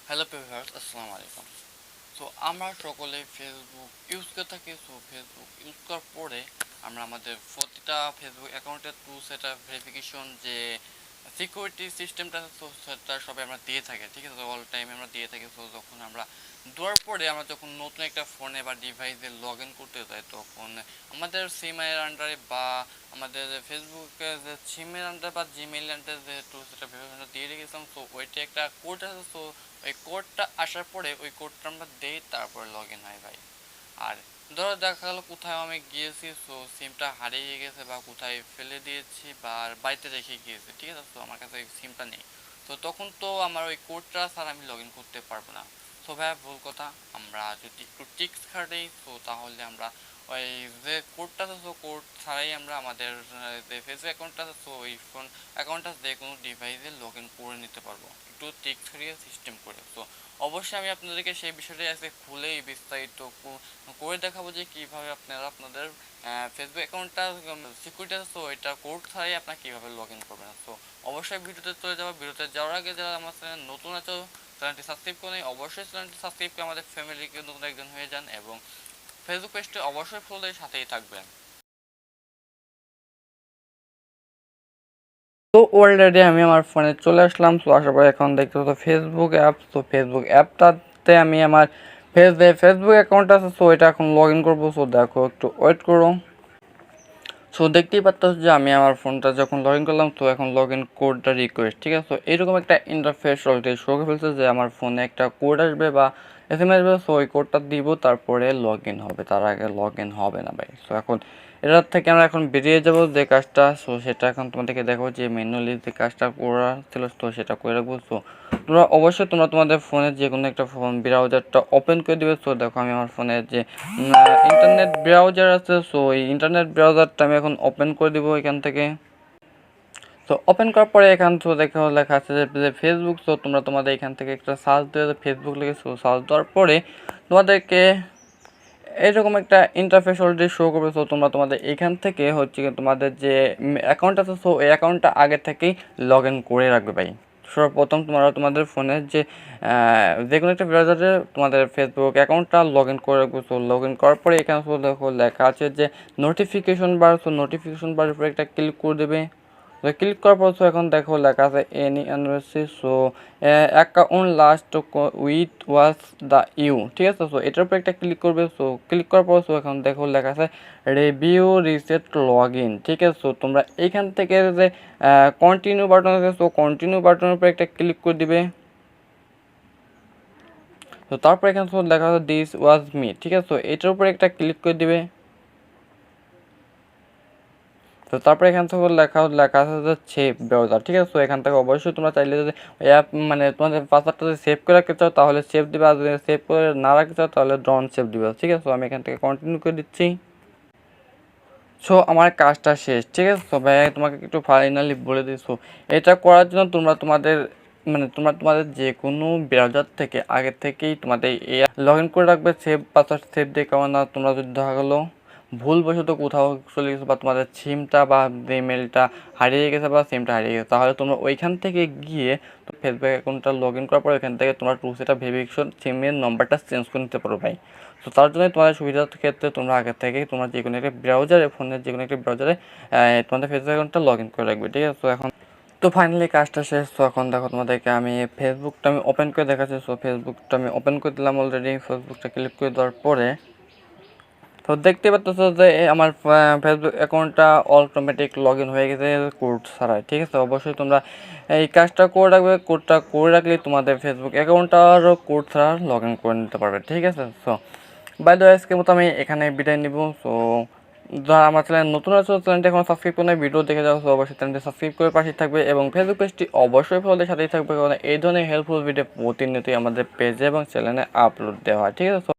Hello viewers, আসসালামু আলাইকুম। So আমরা সকলে ফেসবুক ইউজ করে থাকি। সো ফেসবুক ইউজ করার পরে আমরা আমাদের প্রতিটা ফেসবুক অ্যাকাউন্টের টু সেটা ভেরিফিকেশন যে সিকিউরিটি সিস্টেমটা আছে, তো সেটা সবাই আমরা দিয়ে থাকি, ঠিক আছে? অল টাইম আমরা দিয়ে থাকি। সো যখন আমরা দেওয়ার পরে আমরা যখন নতুন একটা ফোনে বা ডিভাইসে লগ ইন করতে যাই, তখন আমাদের সিমের আন্ডারে বা আমাদের ফেসবুকের যে সিমের আন্ডার বা জিমেইল আন্ডারে যে টু সেটা ভেরিফিকেশন দিয়ে রেখেছিলাম, তো ওইটা একটা কোড আছে। সো ওই কোডটা আসার পরে ওই কোডটা আমরা দেই, তারপরে লগ ইন হয় ভাই। আর ধরো দেখা গেলো কোথাও আমি গিয়েছি, সো সিমটা হারিয়ে গেছে বা কোথায় ফেলে দিয়েছি বা বাড়িতে রেখে গিয়েছে, ঠিক আছে? তো আমার কাছে ওই সিমটা নেই। তো তখন তো আমার ওই কোডটা ছাড়া আমি লগ ইন করতে পারবো না। তো ভাইয়া ভুল কথা। আমরা যদি একটু টিক্স খাটাই, তো তাহলে আমরা ওই যে কোডটা আছে, তো কোড ছাড়াই আমরা আমাদের যে ফেসবুক অ্যাকাউন্টটা আছে, তো ওই ফোন অ্যাকাউন্টটা যে কোনো ডিভাইসে লগ ইন করে নিতে পারবো, একটু টিক্স খাটিয়ে সিস্টেম করে। তো অবশ্যই আমি আপনাদেরকে সেই বিষয়টা আজকে খুলেই বিস্তারিত করে দেখাবো যে কীভাবে আপনারা আপনাদের ফেসবুক অ্যাকাউন্টটা সিকিউরিটি আছে, তো এটা কোড ছাড়াই আপনারা কীভাবে লগ ইন করবেন। তো অবশ্যই ভিডিওতে চলে যাবো। ভিডিওতে যাওয়ার আগে যারা আমার চ্যানেল নতুন আছে, চ্যানেলটি সাবস্ক্রাইব করে নিন। অবশ্যই চ্যানেলটি সাবস্ক্রাইব করে আমাদের ফ্যামিলিকে নতুন একজন হয়ে যান এবং ফেসবুক পেজটি অবশ্যই ফলো দিয়ে সাথেই থাকবেন। তো অলরেডি আমি আমার ফোনে চলে আসলাম। তো আসার পরে এখন দেখতে তো ফেসবুক অ্যাপ। তো ফেসবুক অ্যাপটাতে আমি আমার ফেসবুক অ্যাকাউন্ট আছে, সো এটা এখন লগ ইন করবো। সো দেখো, একটু ওয়েট করো। সো দেখতেই পাচ্ছ যে আমি আমার ফোনটা যখন লগ ইন করলাম, তো এখন লগ ইন কোডটা রিকোয়েস্ট, ঠিক আছে? তো এইরকম একটা ইন্টারফেস অলরেডি শো করে ফেলছে যে আমার ফোনে একটা কোড আসবে বা SMS আসবে। সো ওই কোডটা দিব, তারপরে লগ ইন হবে, তার আগে লগ ইন হবে না ভাই। সো এখন এটার থেকে আমরা এখন বেরিয়ে যাব যে কাজটা, সো সেটা এখন তোমাদেরকে দেখো যে ম্যানুয়ালি যে কাজটা করা ছিল, তো সেটা করে রাখবো। সো তোমরা অবশ্যই তোমাদের ফোনের যে কোনো একটা ফোন ব্রাউজারটা ওপেন করে দিবে। সো দেখো আমি আমার ফোনের যে ইন্টারনেট ব্রাউজার আছে, সো এই ইন্টারনেট ব্রাউজারটা আমি এখন ওপেন করে দিব এখান থেকে। তো ওপেন করার পরে এখান থেকে দেখো লেখা আছে যে ফেসবুক। সো তোমরা তোমাদের এখান থেকে একটা সার্চ দিয়ে ফেসবুক লিখে, সো সার্চ দেওয়ার পরে তোমাদেরকে এরকম একটা ইন্টারফেস অলরেডি শো করবে। সো তোমরা তোমাদের এখান থেকে হচ্ছে তোমাদের যে অ্যাকাউন্ট আছে, সো এই অ্যাকাউন্টটা আগে থেকেই লগ ইন করে রাখবে ভাই। সর্বপ্রথম তোমরা তোমাদের ফোনের যে কোনো একটা ব্রাউজারে তোমাদের ফেসবুক অ্যাকাউন্টটা লগ ইন করে রাখবে। সো লগ ইন করার পরে এখানে দেখো লেখা আছে যে নোটিফিকেশন বার। সো নোটিফিকেশন বারের উপরে একটা ক্লিক করে দেবে। তো ক্লিক করার পর এখন দেখো লেখা আছে any anniversary. So account last with was the you, ঠিক আছে? সো এটার উপর একটা ক্লিক করবে। সো ক্লিক করার পর এখন দেখো লেখা আছে রিভিউ রিসেট লগ ইন, ঠিক আছে? সো তোমরা এইখান থেকে যে কন্টিনিউ বাটন আছে, সো কন্টিনিউ বাটনের উপর একটা ক্লিক করে দিবে। তো তারপর এখানে লেখা আছে দিস ওয়াজ মি, ঠিক আছে? তো এটার উপরে একটা ক্লিক করে দিবে। তো তারপরে এখান থেকে লেখা আছে যে সেভ ব্রাউজার, ঠিক আছে? তো এখান থেকে অবশ্যই তোমরা চাইলে যদি অ্যাপ মানে তোমাদের পাসওয়ার্ডটা যদি সেভ করে রাখতে চাও তাহলে সেভ দিবে, আর যদি সেভ করে না রাখতে চাও তাহলে ডন সেভ দিবে, ঠিক আছে? তো আমি এখান থেকে কন্টিনিউ করে দিচ্ছি। সো আমার কাজটা শেষ, ঠিক আছে? তো ভাই তোমাকে একটু ফাইনালি বলে দিই। সো এটা করার জন্য তোমরা তোমাদের যে কোনো ব্রাউজার থেকে আগে থেকেই তোমাদের এই লগ ইন করে রাখবে, সেভ পাসওয়ার্ড সেভ দিয়ে। কেমন না, তোমরা যদি দেখা গেলো ভুলবশত কোথাও চলে গেছে বা তোমাদের সিমটা বা ইমেলটা হারিয়ে গেছে বা সিমটা হারিয়ে গেছে, তাহলে তোমরা ওইখান থেকে গিয়ে ফেসবুক অ্যাকাউন্টটা লগ ইন করার পর ওইখান থেকে তোমরা টু সেটা ভেরিফিকেশন সিমের নম্বরটা চেঞ্জ করে নিতে পারো ভাই। তো তার জন্য তোমাদের সুবিধার ক্ষেত্রে তোমরা আগে থেকে তোমরা যে কোনো একটা ব্রাউজারে, ফোনের যে কোনো একটা ব্রাউজারে তোমাদের ফেসবুক অ্যাকাউন্টটা লগ ইন করে রাখবে, ঠিক আছে? তো এখন তো ফাইনালি কাজটা শেষ। তো এখন দেখো তোমাদেরকে আমি ফেসবুকটা আমি ওপেন করে দেখাচ্ছি। সো ফেসবুকটা আমি ওপেন করে দিলাম অলরেডি। ফেসবুকটা ক্লিক করে দেওয়ার পরে তো দেখতে পাচ্ছ যে আমার ফেসবুক অ্যাকাউন্টটা অটোমেটিক লগ ইন হয়ে গেছে কোড ছাড়াই, ঠিক আছে? অবশ্যই তোমরা এই কাজটা করে রাখবে। কোডটা করে রাখলে তোমাদের ফেসবুক অ্যাকাউন্টটারও কোড ছাড়া লগ ইন করে নিতে পারবে, ঠিক আছে? সো বাই দ্য আজকের মতো আমি এখানে বিদায় নিব। সো যারা আমার চ্যানেল নতুন আছে, চ্যানেলটি এখন সাবস্ক্রাইব করে ভিডিও দেখে যাও। সো অবশ্যই চ্যানেলটি সাবস্ক্রাইব করে পাশে থাকবে এবং ফেসবুক পেজটি অবশ্যই ফলোদের সাথেই থাকবে, কারণ এই ধরনের হেল্পফুল ভিডিও প্রতিনিয়তই আমাদের পেজে এবং চ্যানেলে আপলোড দেওয়া হয়, ঠিক আছে?